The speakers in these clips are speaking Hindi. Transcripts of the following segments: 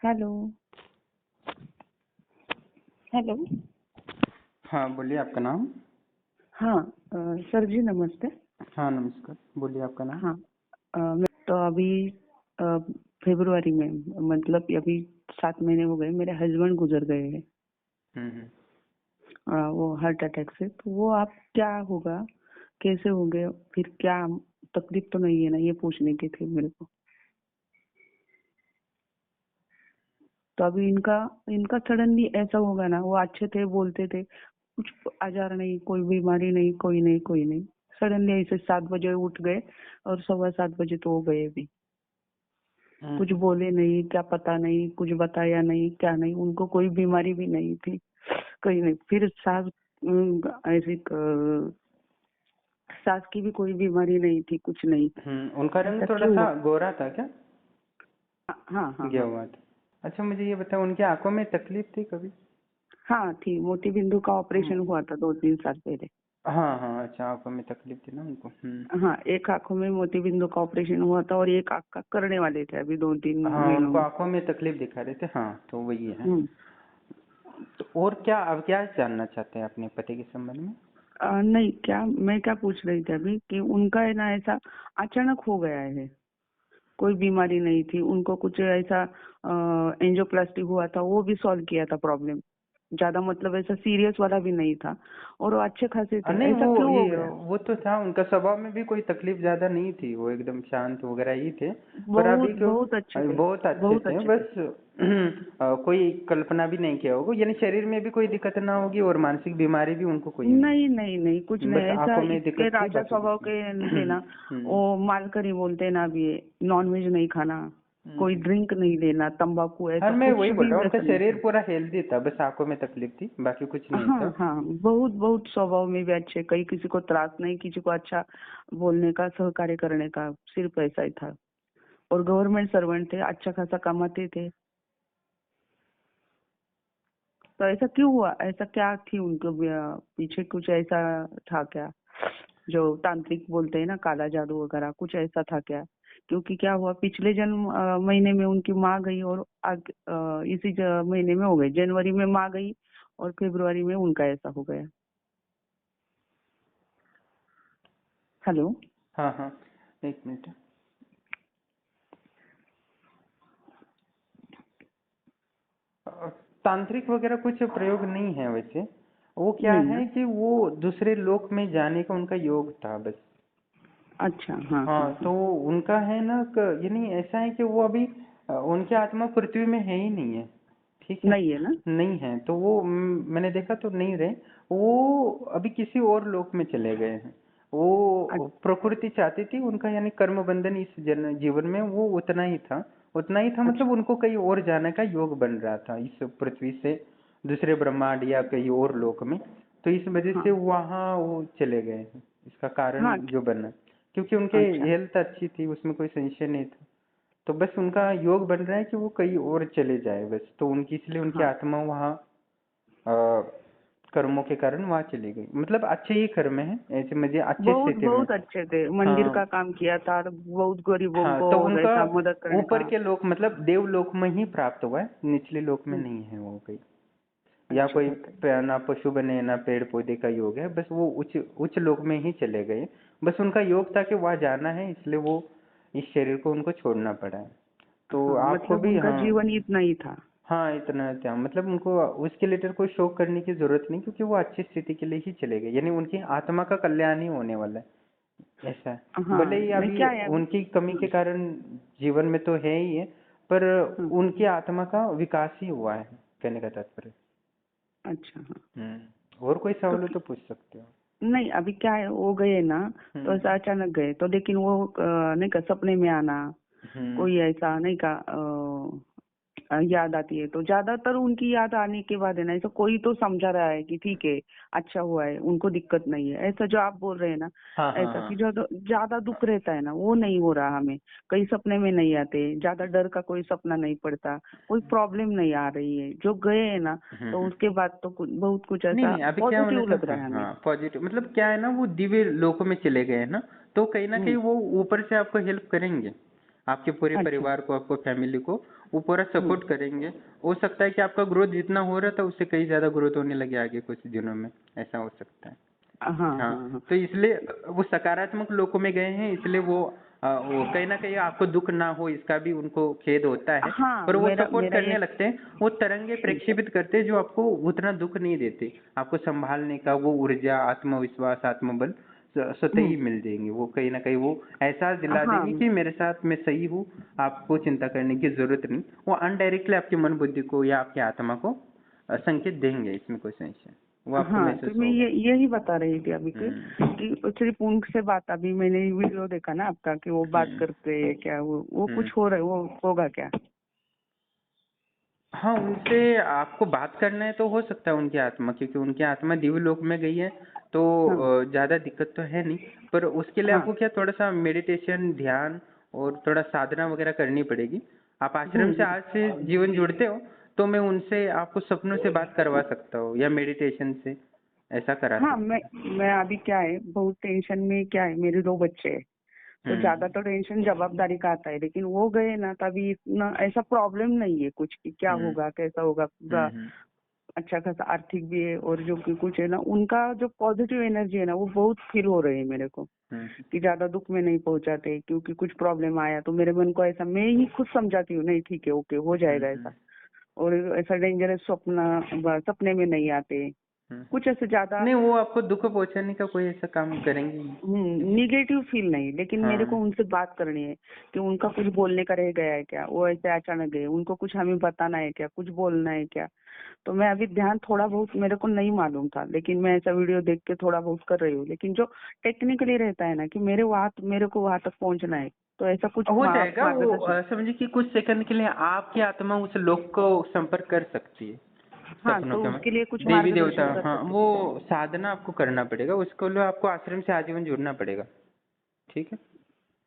हेलो। हेलो। हाँ, बोलिए आपका नाम। हाँ, सर जी नमस्ते। हाँ, नमस्कार। बोलिए आपका नाम। हाँ, मैं तो अभी अ, फरवरी में, मतलब अभी 7 महीने हो गए, मेरे हस्बैंड गुजर गए हैं। हम्म। वो हार्ट अटैक से। तो वो आप क्या होगा, कैसे होंगे, फिर क्या तकलीफ तो नहीं है ना, ये पूछने की थी मेरे को। तो अभी इनका इनका सडनली ऐसा होगा ना, वो अच्छे थे, बोलते थे, कुछ आजार नहीं, कोई बीमारी नहीं, कोई नहीं, कोई नहीं। सडनली ऐसे 7 बजे उठ गए और 7:15 बजे तो हो गए भी। कुछ हम्म। बोले नहीं, क्या पता नहीं, कुछ बताया नहीं, क्या नहीं, उनको कोई बीमारी भी नहीं थी, कहीं नहीं। फिर सास ऐसी सास की भी कोई बीमारी नहीं थी, कुछ नहीं। उनका रंग ऐसा थोड़ा क्यों सा हुआ? गोरा था क्या? हाँ हाँ गया हाँ। हुआ था। अच्छा, मुझे ये बताओ, उनकी आंखों में तकलीफ थी कभी? हाँ थी, मोती बिंदु का ऑपरेशन हम्म, हुआ था 2-3 साल पहले। हाँ हाँ, अच्छा, आंखों में तकलीफ थी ना उनको। हाँ, एक आंखों में मोती बिंदु का ऑपरेशन हुआ था और एक आंख का करने वाले थे अभी 2-3 महीनों हाँ, उनको में। आंखों में तकलीफ दिखा रहे थे। हाँ, तो वही है। हम्म। तो और क्या, अब क्या जानना चाहते हैं अपने पति के संबंध में? नहीं, क्या मैं क्या पूछ रही थी अभी कि उनका है ना, ऐसा अचानक हो गया है। कोई बीमारी नहीं थी उनको, कुछ ऐसा एंजियोप्लास्टी हुआ था, वो भी सॉल्व किया था प्रॉब्लम। ज्यादा मतलब ऐसा सीरियस वाला भी नहीं था और वो अच्छे खासे थे। नहीं, ऐसा क्यों हो गया? वो तो था, उनका स्वभाव में भी कोई तकलीफ ज्यादा नहीं थी, वो एकदम शांत वगैरह ही थे। पर अभी बहुत क्यों, बहुत अच्छे थे। बहुत अच्छे बहुत थे अच्छे थे। बस। कोई कल्पना भी नहीं किया होगा, यानी शरीर में भी कोई दिक्कत ना होगी और मानसिक बीमारी भी उनको कोई नहीं नहीं है। नहीं नहीं, कुछ नहीं बस ऐसा। आंखों में इतने दिक्कत थी, राजा बाकी कुछ स्वभाव के थे नहीं। ना। वो मालकरी बोलते ना भी, नॉन वेज नहीं खाना, कोई हम्म। ड्रिंक नहीं लेना, तंबाकू, हाँ, ऐसा मैं कुछ वही बोल भी रहा हूँ, उनका वैसा नहीं शरीर था। पूरा हेल्दी था, बस आंखों में तकलीफ थी, बाकी कुछ नहीं हाँ था। हाँ, बहुत बहुत स्वभाव में भी अच्छे, कहीं किसी को त्रास नहीं, किसी को अच्छा बोलने का, सहकार्य करने का, सिर्फ ऐसा ही था। और गवर्नमेंट सर्वेंट थे, अच्छा खासा कमाते थे। तो ऐसा क्यों हुआ? ऐसा क्या थी उनको पीछे कुछ ऐसा था क्या, जो तांत्रिक बोलते हैं ना, काला जादू वगैरह, कुछ ऐसा था क्या? क्योंकि क्या हुआ, पिछले जन्म महीने में उनकी माँ गई और इसी महीने में हो गई, जनवरी में माँ गई और फरवरी में उनका ऐसा हो गया। हेलो। हाँ हाँ, एक मिनट। तांत्रिक वगैरह कुछ प्रयोग नहीं है वैसे। वो क्या नहीं ना? है कि वो दूसरे लोक में जाने का उनका योग था बस। अच्छा, हाँ हाँ हाँ, हाँ। तो उनका है ना, यानी ऐसा है कि वो अभी उनकी आत्मा पृथ्वी में है ही नहीं है। ठीक है। नहीं है ना? नहीं है, तो वो मैंने देखा तो नहीं रहे। वो अभी किसी और लोक में चले गए हैं। वो प्रकृति चाहती थी उनका, यानी कर्म बंधन इस जीवन में वो उतना ही था। उतना ही था, मतलब अच्छा उनको कहीं और जाने का योग बन रहा था इस पृथ्वी से दूसरे ब्रह्मांड या कहीं और लोक में। तो इस वजह से हाँ वहाँ वो चले गए हैं, इसका कारण हाँ। जो बना, क्योंकि उनके अच्छा हेल्थ अच्छी थी, उसमें कोई संशय नहीं था। तो बस उनका योग बन रहा है कि वो कहीं और चले जाए बस, तो उनकी इसलिए उनकी हाँ आत्मा वहाँ कर्मों के कारण वहाँ चली गई, मतलब अच्छे ही कर्म है, ऐसे मुझे अच्छे से बहुत थे मैं। बहुत अच्छे थे, मंदिर हाँ का काम किया था, बहुत गरीबों हाँ, को तो उनका ऐसा मदद करने ऊपर का। के लोक, मतलब देवलोक में ही प्राप्त हुआ है, निचले लोक में हम्म, नहीं है वो कहीं। या अच्छी कोई बात है। ना पशु बने ना पेड़ पौधे का योग है, बस वो उच्च उच्च लोक में ही चले गए। बस उनका योग था कि वहाँ जाना है, इसलिए वो इस शरीर को उनको छोड़ना पड़ा है। तो हाँ, आपको मतलब भी, उनका हाँ जीवन ही इतना ही था। हाँ, इतना था, मतलब उनको उसके लेटर कोई शोक करने की जरूरत नहीं, क्योंकि वो अच्छी स्थिति के लिए ही चले गए, यानी उनकी आत्मा का कल्याण ही होने वाला है, ऐसा है। हाँ, भले ही नहीं अभी क्या है अभी। उनकी कमी के हाँ कारण जीवन में तो है ही है, पर हाँ। उनकी आत्मा का विकास ही हुआ है, कहने का तात्पर्य। अच्छा हाँ। और कोई तो सवाल हो तो पूछ सकते हो। नहीं, अभी क्या है, वो गए ना, तो हम्म। ऐसा अचानक गए तो, लेकिन वो नहीं का सपने में आना, हम्म। कोई ऐसा नहीं का याद आती है, तो ज्यादातर उनकी याद आने के बाद है ना, ऐसा कोई तो समझा रहा है कि ठीक है, अच्छा हुआ है, उनको दिक्कत नहीं है, ऐसा जो आप बोल रहे हैं ना। हाँ हाँ ऐसा हाँ। कि जो ज्यादा दुख रहता है ना, वो नहीं हो रहा हमें। कई सपने में नहीं आते, ज्यादा डर का कोई सपना नहीं पड़ता, कोई प्रॉब्लम नहीं आ रही है, जो गए हैं ना। तो हम्म। उसके बाद तो बहुत कुछ नहीं ऐसा नहीं, अभी क्या होने पॉजिटिव था, लग हाँ रहा है हमें। हाँ, पॉजिटिव, मतलब क्या है ना, वो दिव्य लोकों में चले गए हैं ना, तो कहीं ना कहीं हम्म। वो ऊपर से आपको हेल्प करेंगे। आपके पूरे अच्छा। परिवार को, आपको फैमिली को वो पूरा सपोर्ट करेंगे। हो सकता है कि आपका ग्रोथ जितना हो रहा था उससे कहीं ज़्यादा ग्रोथ होने लगे आगे कुछ दिनों में, ऐसा हो सकता है। हाँ हाँ हाँ, हाँ। तो इसलिए वो सकारात्मक लोगों में गए हैं, इसलिए वो कहीं न कहीं आपको दुःख ना हो इसका भी उनको खेद होता है, हाँ, पर वो मेरा सपोर्ट मेरा ये करने लगते हैं। वो तरंगे ठीक है। प्रक्षेपित करते हैं जो आपको उतना दुःख नहीं देते। आपको सँभालने का वो ऊर्जा, आत्मविश्वास, आत्मबल स्वतः ही हम्म। मिल जाएँगे। वो कहीं न कहीं वो एहसास दिला हाँ देंगे कि मेरे साथ मैं सही हूँ, आपको चिंता करने की ज़रूरत नहीं। वो अनडायरेक्टली आपके मन बुद्धि को या आपकी आत्मा को संकेत देंगे, इसमें कोई संशय नहीं। वो आपको हाँ, तो महसूस मैं होगा। यही बता रही थी अभी हुँ, कि सिर्फ उनसे बात, अभी मैंने वीडियो देखा ना आपका कि वो बात हुँ, करते हैं क्या, वो हुँ। कुछ हो रहा है, वो होगा क्या? हाँ, उनसे आपको बात करना है तो हो सकता है उनकी आत्मा, क्योंकि उनकी आत्मा दिव्य लोक में गई है, तो हाँ ज़्यादा दिक्कत तो है नहीं। पर उसके लिए हाँ। आपको क्या थोड़ा-सा मेडिटेशन, ध्यान और थोड़ा साधना वगैरह करनी पड़ेगी। आप आश्रम से हम्म। आज से जीवन जुड़ते हो, तो मैं उनसे आपको सपनों से बात करवा सकता हूँ या मेडिटेशन से, ऐसा करा हाँ, सकता हूँ। मैं अभी क्या है, बहुत टेंशन में, क्या है, मेरे 2 बच्चे हैं, तो ज्यादा हुँ, तो टेंशन जवाबदारी का आता है, लेकिन वो गए ना तभी इतना ऐसा प्रॉब्लम नहीं है कुछ कि क्या हुँ, होगा कैसा होगा, हुँ, पूरा हुँ, अच्छा खासा आर्थिक भी है, और जो कि कुछ है ना, उनका जो पॉजिटिव एनर्जी है ना, वो बहुत फील हो रही है मेरे को, हुँ, कि ज्यादा दुख में नहीं पहुंचाते, क्योंकि कुछ प्रॉब्लम आया तो मेरे मन को ऐसा, मैं ही खुद समझाती हूँ, नहीं ठीक है, ओके, हो हुँ, जाएगा हुँ, ऐसा, और ऐसा डेंजरस सपने में नहीं आते, हुँ। कुछ ऐसे ज्यादा नहीं, वो आपको दुःख पहुँचाने का कोई ऐसा काम करेंगे ही नहीं। निगेटिव फील नहीं, लेकिन मेरे को हाँ। उनसे बात करनी है कि उनका कुछ बोलने का रह गया है क्या, वो ऐसे अचानक गए, उनको कुछ हमें बताना है क्या, कुछ बोलना है क्या। तो मैं अभी ध्यान थोड़ा बहुत, मेरे को नहीं मालूम था, लेकिन मैं ऐसा वीडियो देख के थोड़ा बहुत कर रही हूँ, लेकिन जो टेक्निकली रहता है ना कि मेरे को वहां तक पहुंचना है, तो ऐसा कुछ हो आप जाएगा वो, मार्गदर्शन। समझिए कि कुछ सेकंड के लिए आपकी आत्मा उस लोक को संपर्क कर सकती है हाँ, सपनों तो के में। उसके लिए कुछ देवी देवता, मार्गदर्शन कर हाँ, सकते। वो साधना आपको करना पड़ेगा, उसके लिए आपको आश्रम से आजीवन जुड़ना पड़ेगा। ठीक है।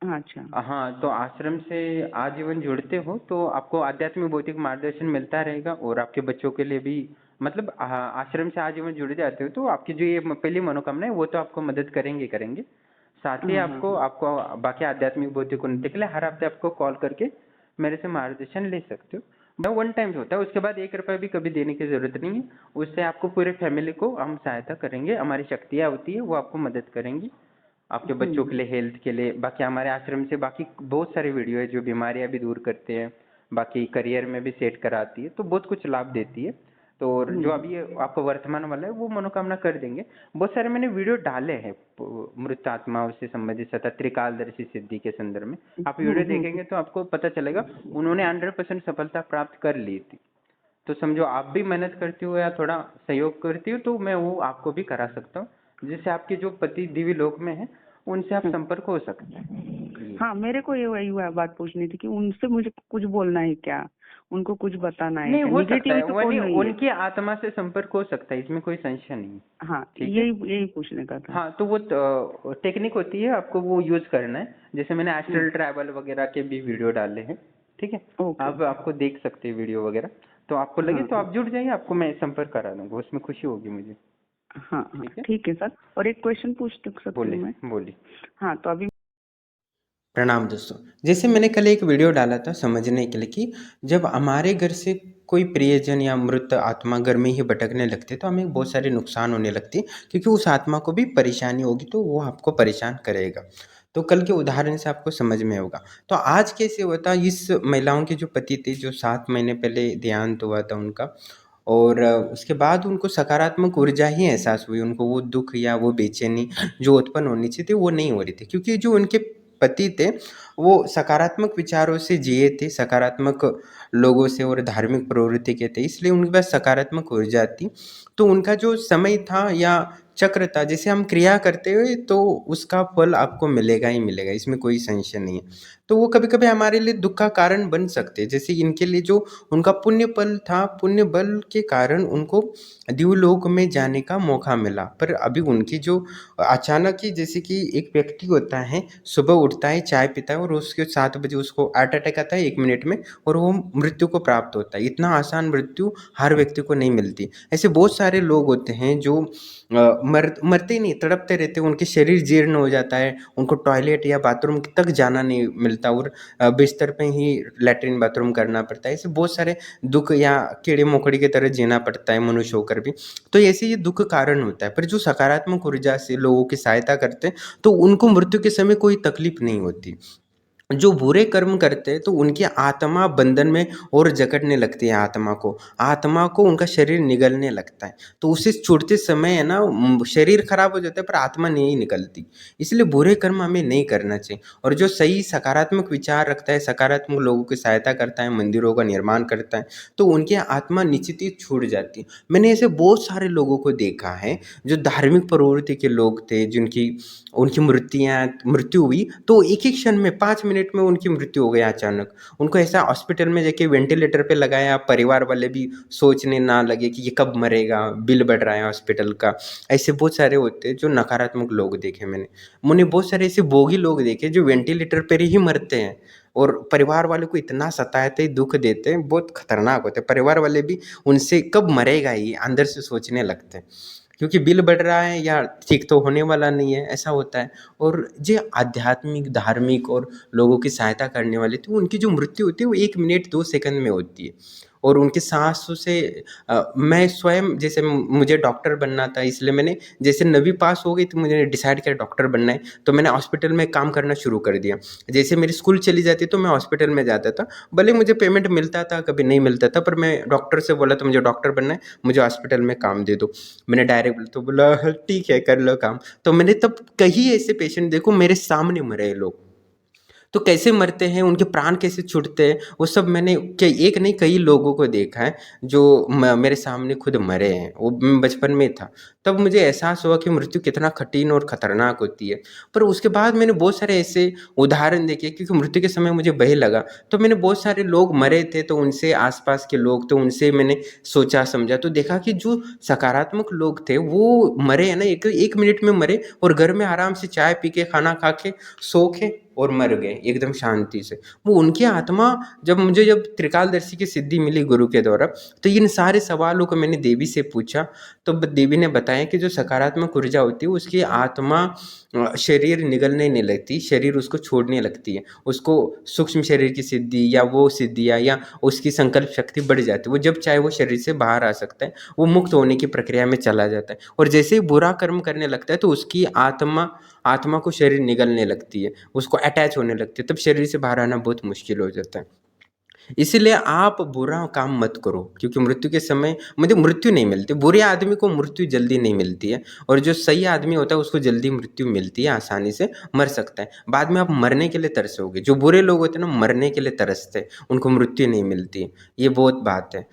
हाँ, अच्छा। हाँ, तो आश्रम से आजीवन जुड़ते हो तो आपको आध्यात्मिक भौतिक मार्गदर्शन मिलता रहेगा, और आपके बच्चों के लिए भी, मतलब आश्रम से आजीवन जुड़ जाते हो तो आपकी जो ये पहली मनोकामना है वो तो आपको मदद करेंगे ही करेंगे। साथ ही हाँ हाँ आपको हाँ। आपको बाकी आध्यात्मिक भौतिक उन्नति के लिए हर हफ्ते आपको कॉल करके मेरे से मार्गदर्शन ले सकते हो। मैं वन टाइम होता है, उसके बाद 1 रुपया भी कभी देने की जरूरत नहीं है। उससे आपको पूरे फैमिली को हम सहायता करेंगे, हमारी शक्तियाँ होती है वो आपको मदद करेंगी आपके बच्चों के लिए, हेल्थ के लिए। बाकी हमारे आश्रम से बाकी बहुत सारे वीडियो है जो बीमारियां भी दूर करते हैं, बाकी करियर में भी सेट कराती है, तो बहुत कुछ लाभ देती है। तो और जो हम्म। अभी ये आपको वर्तमान वाला है वो मनोकामना कर देंगे। बहुत सारे मैंने वीडियो डाले हैं मृत आत्माओं से संबंधित सतत त्रिकालदर्शी सिद्धि के संदर्भ में। आप वीडियो हम्म। देखेंगे तो आपको पता चलेगा, उन्होंने 100% सफलता प्राप्त कर ली थी। तो समझो आप भी मेहनत करती हो या थोड़ा सहयोग करती हो तो मैं वो आपको भी करा सकता हूँ, जिससे आपके जो पति दिव्य लोक में है उनसे आप हम्म। संपर्क हो सकता है। ये हाँ, मेरे को ये वही हुआ बात पूछनी थी कि उनसे मुझे कुछ बोलना है क्या, उनको कुछ बताना है नहीं, क्या, हो सकता निगेटिव है तो वो, कोई नहीं, नहीं है। उनकी आत्मा से संपर्क हो सकता है, इसमें कोई संशय नहीं है। हाँ, ठीक है। यही यही पूछने का था। हाँ, तो वो टेक्निक होती है, आपको वो यूज करना है। जैसे मैंने हम्म। एस्ट्रल ट्रैवल वगैरह के भी वीडियो डाले हैं। ठीक है। ओके आप ओके। आपको देख सकते हैं वीडियो वगैरह। तो आपको लगे हाँ तो हाँ आप जुड़ जाइए, आपको मैं संपर्क करा दूंगा, उसमें खुशी होगी मुझे। हाँ हाँ, ठीक है। ठीक है सर, और एक क्वेश्चन पूछ सकती हूँ मैं? बोलिए बोलिए। हाँ, तो अभी प्रणाम दोस्तों। जैसे मैंने कल एक वीडियो डाला था समझने के लिए कि जब हमारे घर से कोई प्रियजन या मृत आत्मा घर में ही भटकने लगते तो हमें बहुत सारे नुकसान होने लगते, क्योंकि उस आत्मा को भी परेशानी होगी तो वो आपको परेशान करेगा। तो कल के उदाहरण से आपको समझ में होगा। तो आज कैसे होता, इस महिलाओं के जो पति थे, जो 7 महीने पहले देहांत हुआ था उनका, और उसके बाद उनको सकारात्मक ऊर्जा ही एहसास हुई, उनको वो दुख या वो बेचैनी जो उत्पन्न होनी चाहिए थी वो नहीं हो रही थी, क्योंकि जो उनके पति थे वो सकारात्मक विचारों से जिए थे, सकारात्मक लोगों से और धार्मिक प्रवृत्ति के थे, इसलिए उनके पास सकारात्मक ऊर्जा थी। तो उनका जो समय था या चक्र था, जैसे हम क्रिया करते हुए तो उसका फल आपको मिलेगा ही मिलेगा, इसमें कोई संशय नहीं है। तो वो कभी कभी हमारे लिए दुख का कारण बन सकते हैं, जैसे इनके लिए जो उनका पुण्य बल था, पुण्य बल के कारण उनको दिवलोक में जाने का मौका मिला। पर अभी उनकी जो अचानक ही, जैसे कि एक व्यक्ति होता है, सुबह उठता है, चाय पीता है और उसके 7 बजे उसको हार्ट अटैक आता है 1 मिनट में, और वो मृत्यु को प्राप्त होता है। इतना आसान मृत्यु हर व्यक्ति को नहीं मिलती। ऐसे बहुत सारे लोग होते हैं जो मरते ही नहीं, तड़पते रहते, उनके शरीर जीर्ण हो जाता है, उनको टॉयलेट या बाथरूम तक जाना नहीं मिलता और बिस्तर पे ही लैट्रिन बाथरूम करना पड़ता है। ऐसे बहुत सारे दुख या कीड़े मकोड़े की तरह जीना पड़ता है मनुष्य होकर भी। तो ऐसे ये दुख कारण होता है। पर जो सकारात्मक ऊर्जा से लोगों की सहायता करते हैं, तो उनको मृत्यु के समय कोई तकलीफ नहीं होती। जो बुरे कर्म करते हैं तो उनकी आत्मा बंधन में और जकड़ने लगती है आत्मा को उनका शरीर निगलने लगता है। तो उसे छूटते समय है ना, शरीर खराब हो जाता है पर आत्मा नहीं निकलती। इसलिए बुरे कर्म हमें नहीं करना चाहिए। और जो सही सकारात्मक विचार रखता है, सकारात्मक लोगों की सहायता करता है, मंदिरों का निर्माण करता है, तो उनकी आत्मा निश्चित ही छूट जाती है। मैंने ऐसे बहुत सारे लोगों को देखा है जो धार्मिक प्रवृत्ति के लोग थे, जिनकी उनकी मृत्यु हुई तो एक ही क्षण में 5 मिनट में उनकी मृत्यु हो गई अचानक। उनको ऐसा हॉस्पिटल में जाके वेंटिलेटर पे लगाया, परिवार वाले भी सोचने ना लगे कि ये कब मरेगा, बिल बढ़ रहा है हॉस्पिटल का। ऐसे बहुत सारे होते हैं जो नकारात्मक लोग देखे मैंने बहुत सारे ऐसे भोगी लोग देखे जो वेंटिलेटर पर ही मरते हैं और परिवार वालों को इतना सताते हैं, दुख देते हैं, बहुत खतरनाक होते हैं। परिवार वाले भी उनसे कब मरेगा ये अंदर से सोचने लगते हैं, क्योंकि बिल बढ़ रहा है या ठीक तो होने वाला नहीं है, ऐसा होता है। और जो आध्यात्मिक, धार्मिक और लोगों की सहायता करने वाले थे, उनकी जो मृत्यु होती है वो 1 मिनट 2 सेकंड में होती है। और उनकी सांसों से मैं स्वयं, जैसे मुझे डॉक्टर बनना था, इसलिए मैंने जैसे 9वीं पास हो गई तो मुझे डिसाइड किया डॉक्टर बनना है, तो मैंने हॉस्पिटल में काम करना शुरू कर दिया। जैसे मेरी स्कूल चली जाती तो मैं हॉस्पिटल में जाता था, भले मुझे पेमेंट मिलता था, कभी नहीं मिलता था, पर मैं डॉक्टर से बोला तो मुझे डॉक्टर बनना है, मुझे हॉस्पिटल में काम दे दो। मैंने डायरेक्ट तो बोला ठीक है कर लो काम। तो मैंने तब कई ऐसे पेशेंट देखो मेरे सामने मरे लोग, तो कैसे मरते हैं, उनके प्राण कैसे छूटते हैं, वो सब मैंने एक नहीं कई लोगों को देखा है जो मेरे सामने खुद मरे हैं। वो मैं बचपन में था, तब मुझे एहसास हुआ कि मृत्यु कितना कठिन और खतरनाक होती है। पर उसके बाद मैंने बहुत सारे ऐसे उदाहरण देखे, क्योंकि मृत्यु के समय मुझे भय लगा, तो मैंने बहुत सारे लोग मरे थे, तो उनसे आसपास के लोग, तो उनसे मैंने सोचा समझा, तो देखा कि जो सकारात्मक लोग थे वो मरे हैं ना, एक एक मिनट में मरे और घर में आराम से चाय पी के, खाना खा के सो के और मर गए एकदम शांति से। वो उनकी आत्मा, जब त्रिकालदर्शी की सिद्धि मिली गुरु के द्वारा, तो इन सारे सवालों को मैंने देवी से पूछा, तो देवी ने बताया कि जो सकारात्मक ऊर्जा होती है उसकी आत्मा शरीर निगलने नहीं लगती, शरीर उसको छोड़ने लगती है, उसको सूक्ष्म शरीर की सिद्धि या वो सिद्धियाँ या उसकी संकल्प शक्ति बढ़ जाती है। वो जब चाहे वो शरीर से बाहर आ सकता है, वो मुक्त होने की प्रक्रिया में चला जाता है। और जैसे ही बुरा कर्म करने लगता है तो उसकी आत्मा को शरीर निगलने लगती है, उसको अटैच होने लगती है, तब शरीर से बाहर आना बहुत मुश्किल हो जाता है। इसीलिए आप बुरा काम मत करो, क्योंकि मृत्यु के समय मुझे मृत्यु नहीं मिलती, बुरे आदमी को मृत्यु जल्दी नहीं मिलती है, और जो सही आदमी होता है उसको जल्दी मृत्यु मिलती है, आसानी से मर सकता है। बाद में आप मरने के लिए तरसोगे। जो बुरे लोग होते हैं ना, मरने के लिए तरसते हैं, उनको मृत्यु नहीं मिलती। ये बहुत बात है।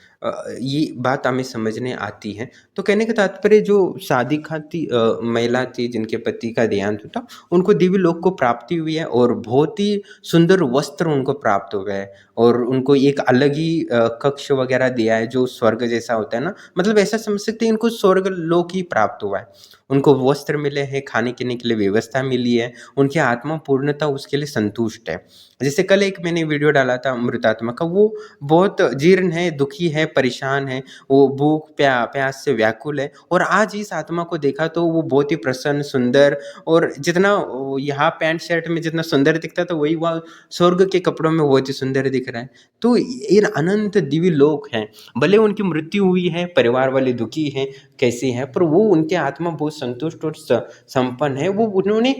ये बात हमें समझने आती है। तो कहने का तात्पर्य, जो साधिका थी, महिला थी जिनके पति का देहांत हुआ, उनको दिव्य लोक को प्राप्ति हुई है और बहुत ही सुंदर वस्त्र उनको प्राप्त हुए हैं, और उनको एक अलग ही कक्ष वगैरह दिया है जो स्वर्ग जैसा होता है ना, मतलब ऐसा समझ सकते हैं इनको स्वर्ग लोक ही प्राप्त हुआ है। उनको वस्त्र मिले हैं, खाने पीने के लिए व्यवस्था मिली है, उनकी आत्मा पूर्णतः उसके लिए संतुष्ट है। जैसे कल एक मैंने वीडियो डाला था मृतात्मा का, वो बहुत जीर्ण है, दुखी है, परेशान है, वो भूख प्यास से व्याकुल है, और आज इस आत्मा को देखा तो वो बहुत ही प्रसन्न, सुंदर, और जितना यहाँ पैंट शर्ट में जितना सुंदर दिखता था, वही वहाँ स्वर्ग के कपड़ों में बहुत ही सुंदर दिख रहा है। तो ये अनंत दिव्य लोक हैं। भले उनकी मृत्यु हुई है, परिवार वाले दुखी हैं, कैसे हैं, पर वो उनके आत्मा बहुत संतुष्ट और संपन्न है। वो उन्होंने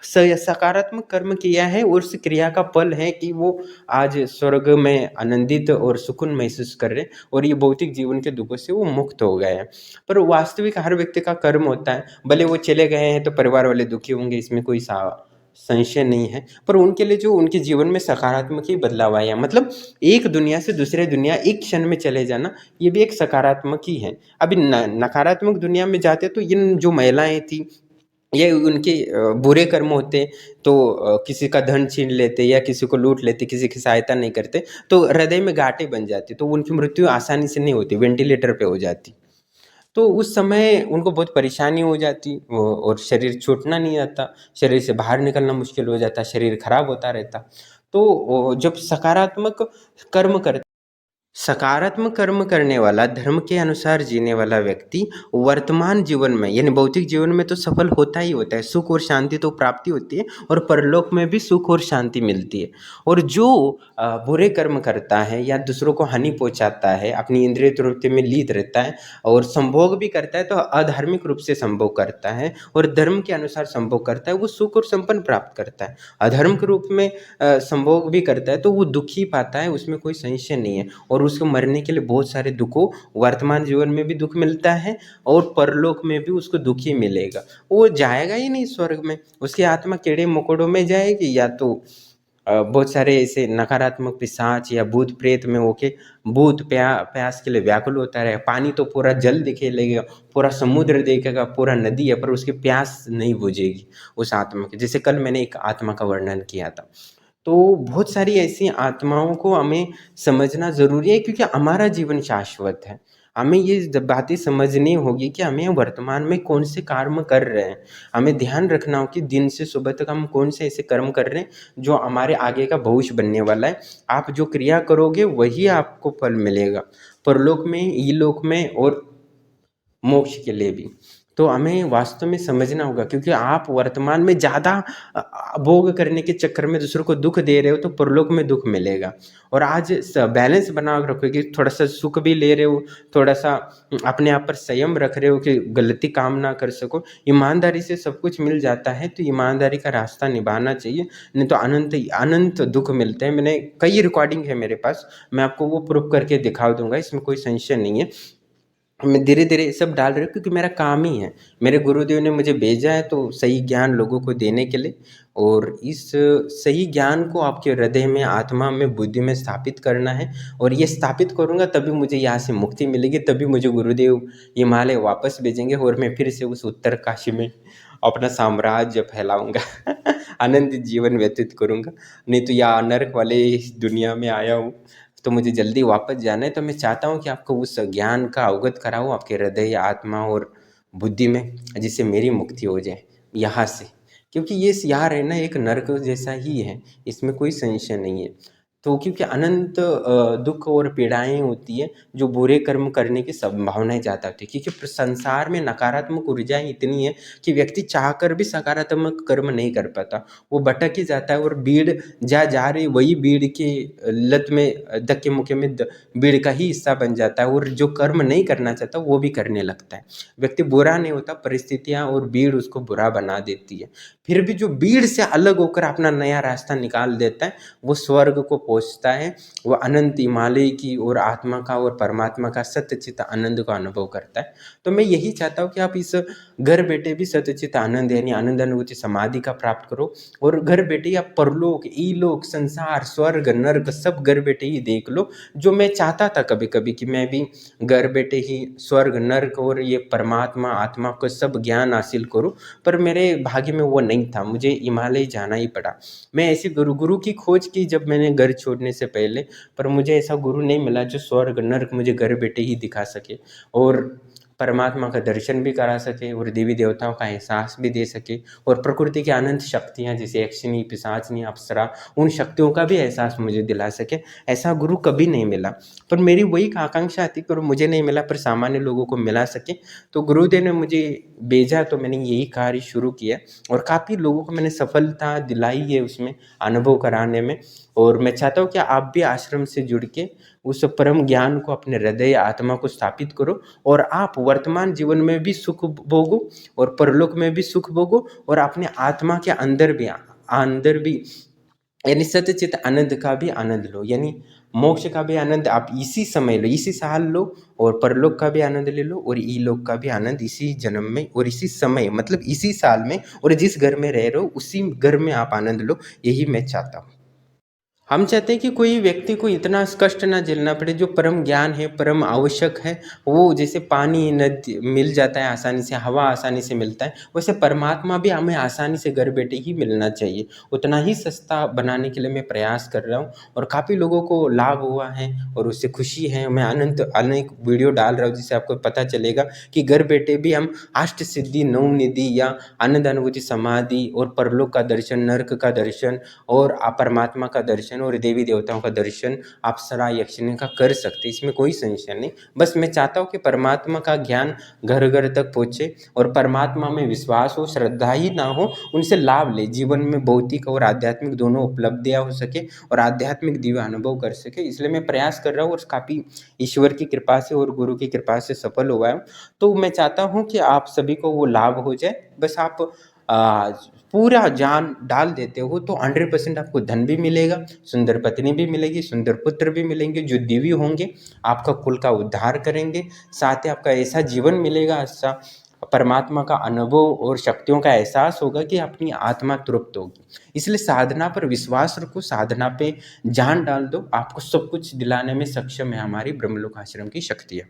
सकारात्मक कर्म किया है, और उस क्रिया का फल है कि वो आज स्वर्ग में आनंदित और सुकून महसूस कर रहे हैं, और ये भौतिक जीवन के दुखों से वो मुक्त हो गए हैं। पर वास्तविक हर व्यक्ति का कर्म होता है, भले वो चले गए हैं तो परिवार वाले दुखी होंगे, इसमें कोई संशय नहीं है, पर उनके लिए जो उनके जीवन में सकारात्मक ही बदलाव आया, मतलब एक दुनिया से दूसरे दुनिया एक क्षण में चले जाना, ये भी एक सकारात्मक ही है। अभी नकारात्मक दुनिया में जाते तो इन जो महिलाएं थी, ये उनके बुरे कर्म होते, तो किसी का धन छीन लेते या किसी को लूट लेते, किसी की सहायता नहीं करते, तो हृदय में गांठें बन जाती, तो उनकी मृत्यु आसानी से नहीं होती, वेंटिलेटर पे हो जाती। तो उस समय उनको बहुत परेशानी हो जाती, और शरीर छूटना नहीं आता, शरीर से बाहर निकलना मुश्किल हो जाता, शरीर खराब होता रहता। तो जब सकारात्मक कर्म करते सकारात्मक कर्म करने वाला, धर्म के अनुसार जीने वाला व्यक्ति वर्तमान जीवन में यानी भौतिक जीवन में तो सफल होता ही होता है, सुख और शांति तो प्राप्ति होती है और परलोक में भी सुख और शांति मिलती है। और जो बुरे कर्म करता है या दूसरों को हानि पहुंचाता है, अपनी इंद्रिय तृप्ति में लीन रहता है और संभोग भी करता है, तो अधार्मिक रूप से संभोग करता है और धर्म के अनुसार संभोग करता है, वो सुख और संपन्न प्राप्त करता है। अधर्म के रूप में संभोग भी करता है तो वो दुख ही पाता है, उसमें कोई संशय नहीं है। और उसको मरने के लिए बहुत सारे दुखों, वर्तमान जीवन में भी दुख मिलता है और परलोक में भी उसको दुख ही मिलेगा। वो जाएगा ही नहीं स्वर्ग में, उसकी आत्मा कीड़े मकोड़ों में जाएगी या तो बहुत सारे ऐसे नकारात्मक पिशाच या भूत प्रेत में होके भूत प्यास के लिए व्याकुल होता रहे। पानी तो पूरा जल दिखे लगेगा, पूरा समुद्र देखेगा, पूरा नदी है, पर उसकी प्यास नहीं बुझेगी उस आत्मा की। जैसे कल मैंने एक आत्मा का वर्णन किया था। तो बहुत सारी ऐसी आत्माओं को हमें समझना ज़रूरी है, क्योंकि हमारा जीवन शाश्वत है। हमें ये बातें समझनी होगी कि हमें वर्तमान में कौन से कर्म कर रहे हैं। हमें ध्यान रखना हो कि दिन से सुबह तक हम कौन से ऐसे कर्म कर रहे हैं जो हमारे आगे का भविष्य बनने वाला है। आप जो क्रिया करोगे वही आपको फल मिलेगा, परलोक में, इहलोक में और मोक्ष के लिए भी। तो हमें वास्तव में समझना होगा, क्योंकि आप वर्तमान में ज़्यादा भोग करने के चक्कर में दूसरों को दुख दे रहे हो तो परलोक में दुख मिलेगा। और आज बैलेंस बना के रखो कि थोड़ा सा सुख भी ले रहे हो, थोड़ा सा अपने आप पर संयम रख रहे हो कि गलती काम ना कर सको। ईमानदारी से सब कुछ मिल जाता है, तो ईमानदारी का रास्ता निभाना चाहिए, नहीं तो अनंत अनंत दुख मिलते हैं। मैंने कई रिकॉर्डिंग है मेरे पास, मैं आपको वो प्रूफ करके दिखा दूंगा, इसमें कोई संशय नहीं है। मैं धीरे धीरे ये सब डाल रहा हूँ क्योंकि मेरा काम ही है, मेरे गुरुदेव ने मुझे भेजा है तो सही ज्ञान लोगों को देने के लिए। और इस सही ज्ञान को आपके हृदय में, आत्मा में, बुद्धि में स्थापित करना है। और ये स्थापित करूँगा तभी मुझे यहाँ से मुक्ति मिलेगी, तभी मुझे गुरुदेव हिमालय वापस भेजेंगे और मैं फिर से उस उत्तर काशी में अपना साम्राज्य फैलाऊंगा आनंद जीवन व्यतीत करूँगा। नहीं तो यहाँ नरक वाले इस दुनिया में आया हूँ तो मुझे जल्दी वापस जाना है। तो मैं चाहता हूँ कि आपको उस ज्ञान का अवगत कराऊँ आपके हृदय, आत्मा और बुद्धि में, जिससे मेरी मुक्ति हो जाए यहाँ से। क्योंकि ये यहाँ रहना एक नरक जैसा ही है, इसमें कोई संशय नहीं है। तो क्योंकि अनंत दुख और पीड़ाएं होती है जो बुरे कर्म करने की संभावनाएं ज़्यादा होती है, क्योंकि संसार में नकारात्मक ऊर्जाएं इतनी है कि व्यक्ति चाहकर भी सकारात्मक कर्म नहीं कर पाता, वो भटक ही जाता है। और भीड़ जा रही वही भीड़ के लत में, धक्के मुक्के में भीड़ का ही हिस्सा बन जाता है, और जो कर्म नहीं करना चाहता वो भी करने लगता है। व्यक्ति बुरा नहीं होता, परिस्थितियाँ और भीड़ उसको बुरा बना देती है। फिर भी जो भीड़ से अलग होकर अपना नया रास्ता निकाल देता है वो स्वर्ग को पहुंचता है, वो अनंत हिमालय की और आत्मा का और परमात्मा का सत्यचित आनंद का अनुभव करता है। तो मैं यही चाहता हूँ कि आप इस घर बैठे भी सत्यचित आनंद यानी आनंद अनुभूति समाधि का प्राप्त करो, और घर बैठे आप परलोक, ईलोक, संसार, स्वर्ग, नर्क सब घर बैठे ही देख लो। जो मैं चाहता था कभी कभी कि मैं भी घर बैठे ही स्वर्ग, नर्क और ये परमात्मा, आत्मा को सब ज्ञान हासिल करूँ, पर मेरे भाग्य में वो नहीं था, मुझे हिमालय जाना ही पड़ा। मैं ऐसी गुरु की खोज की जब मैंने घर छोड़ने से पहले, पर मुझे ऐसा गुरु नहीं मिला जो स्वर्ग नर्क मुझे घर बैठे ही दिखा सके और परमात्मा का दर्शन भी करा सके और देवी देवताओं का एहसास भी दे सके और प्रकृति की अनंत शक्तियाँ जैसे यक्षिणी, पिशाचिनी, अप्सरा, उन शक्तियों का भी एहसास मुझे दिला सके। ऐसा गुरु कभी नहीं मिला, पर मेरी वही आकांक्षा थी, पर मुझे नहीं मिला, पर सामान्य लोगों को मिला सके। तो गुरुदेव ने मुझे भेजा तो मैंने यही कार्य शुरू किया और काफ़ी लोगों को मैंने सफलता दिलाई है उसमें, अनुभव कराने में। और मैं चाहता हूँ कि आप भी आश्रम से जुड़ के उस परम ज्ञान को अपने हृदय, आत्मा को स्थापित करो और आप वर्तमान जीवन में भी सुख भोगो और परलोक में भी सुख भोगो और अपने आत्मा के अंदर भी यानी सत्यचित आनंद का भी आनंद लो, यानी मोक्ष का भी आनंद आप इसी समय लो, इसी साल लो, और परलोक का भी आनंद ले लो और ईलोक का भी आनंद इसी जन्म में और इसी समय, मतलब इसी साल में, और जिस घर में रह रहे हो उसी घर में आप आनंद लो। यही मैं चाहता हूँ। हम चाहते हैं कि कोई व्यक्ति को इतना कष्ट ना झेलना पड़े। जो परम ज्ञान है, परम आवश्यक है, वो जैसे पानी नदी मिल जाता है आसानी से, हवा आसानी से मिलता है, वैसे परमात्मा भी हमें आसानी से घर बैठे ही मिलना चाहिए। उतना ही सस्ता बनाने के लिए मैं प्रयास कर रहा हूँ और काफ़ी लोगों को लाभ हुआ है और उससे खुशी है। मैं अनेक वीडियो डाल रहा हूँ जिससे आपको पता चलेगा कि घर बैठे भी हम अष्ट सिद्धि, नौ निधि या आनंद अनुभूति समाधि और परलोक का दर्शन, नर्क का दर्शन और परमात्मा का दर्शन भगवान और देवी देवताओं का दर्शन अप्सरा यक्षिणी का कर सकते, इसमें कोई संशय नहीं। बस मैं चाहता हूँ कि परमात्मा का ज्ञान घर घर तक पहुँचे और परमात्मा में विश्वास हो, श्रद्धा ही ना हो, उनसे लाभ ले, जीवन में भौतिक और आध्यात्मिक दोनों उपलब्धियाँ हो सके और आध्यात्मिक दिव्य अनुभव कर सके। इसलिए मैं प्रयास कर रहा हूँ और काफ़ी ईश्वर की कृपा से और गुरु की कृपा से सफल हुआ हूँ। तो मैं चाहता हूँ कि आप सभी को वो लाभ हो जाए। बस आप पूरा जान डाल देते हो तो 100% आपको धन भी मिलेगा, सुंदर पत्नी भी मिलेगी, सुंदर पुत्र भी मिलेंगे जो दिव्य होंगे, आपका कुल का उद्धार करेंगे, साथ ही आपका ऐसा जीवन मिलेगा, ऐसा परमात्मा का अनुभव और शक्तियों का एहसास होगा कि अपनी आत्मा तृप्त होगी। इसलिए साधना पर विश्वास रखो, साधना पे जान डाल दो, आपको सब कुछ दिलाने में सक्षम है हमारी ब्रह्मलोक आश्रम की शक्तियाँ।